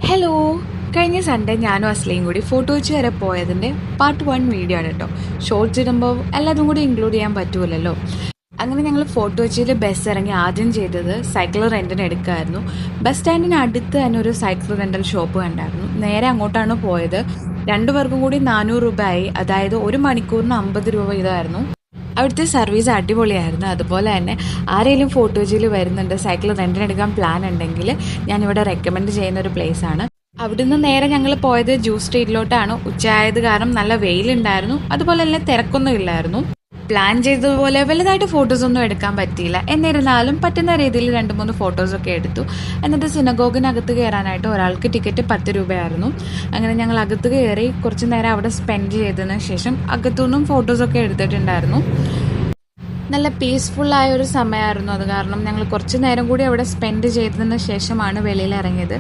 Hello, കഴിഞ്ഞ Sunday ഞാനും അസ്ലയും കൂടി ഫോട്ടോ വെച്ച് വരെ പോയതിൻ്റെ പാർട്ട് 1 വീഡിയോ ആണ് കേട്ടോ. ഷോർട്സ് ഇടുമ്പോൾ എല്ലാതും കൂടി ഇൻക്ലൂഡ് ചെയ്യാൻ പറ്റുമല്ലോ. അങ്ങനെ ഞങ്ങൾ ഫോട്ടോ വെച്ചിൽ ബസ് ഇറങ്ങി ആദ്യം ചെയ്തത് സൈക്കിൾ റെൻറ്റിന് എടുക്കുമായിരുന്നു. ബസ് സ്റ്റാൻഡിന് അടുത്ത് തന്നെ ഒരു സൈക്കിൾ റെൻ്റൽ ഷോപ്പ് കണ്ടായിരുന്നു. നേരെ അങ്ങോട്ടാണ് പോയത്. രണ്ടുപേർക്കും കൂടി 400 രൂപ ആയി. അതായത് ഒരു മണിക്കൂറിന് 50 രൂപ ഇതായിരുന്നു. അവിടുത്തെ സർവീസ് അടിപൊളിയായിരുന്നു. അതുപോലെ തന്നെ ആരെങ്കിലും ഫോട്ടോജിയിൽ വരുന്നുണ്ട്, സൈക്കിൾ റെൻറ്റിനെടുക്കാൻ പ്ലാൻ ഉണ്ടെങ്കിൽ ഞാനിവിടെ റെക്കമെൻഡ് ചെയ്യുന്ന ഒരു പ്ലേസ് ആണ്. അവിടുന്ന് നേരെ ഞങ്ങൾ പോയത് ജ്യൂസ് സ്ട്രീറ്റിലോട്ടാണ്. ഉച്ചയായത് കാരണം നല്ല വെയിലുണ്ടായിരുന്നു, അതുപോലെ തന്നെ തിരക്കൊന്നും ഇല്ലായിരുന്നു. പ്ലാൻ ചെയ്തതുപോലെ വലുതായിട്ട് ഫോട്ടോസൊന്നും എടുക്കാൻ പറ്റിയില്ല. എന്നിരുന്നാലും പറ്റുന്ന രീതിയിൽ 2-3 ഫോട്ടോസൊക്കെ എടുത്തു. എന്നിട്ട് സിനഗോഗിനകത്ത് കയറാനായിട്ട് ഒരാൾക്ക് ടിക്കറ്റ് 10 രൂപയായിരുന്നു. അങ്ങനെ ഞങ്ങൾ അകത്ത് കയറി കുറച്ച് നേരം അവിടെ സ്പെൻഡ് ചെയ്തതിന് ശേഷം അകത്തുനിന്നും ഫോട്ടോസൊക്കെ എടുത്തിട്ടുണ്ടായിരുന്നു. നല്ല പീസ്ഫുള്ളായ ഒരു സമയമായിരുന്നു അത്. കാരണം ഞങ്ങൾ കുറച്ച് നേരം കൂടി അവിടെ സ്പെൻഡ് ചെയ്തതിന് ശേഷമാണ് വെളിയിൽ ഇറങ്ങിയത്.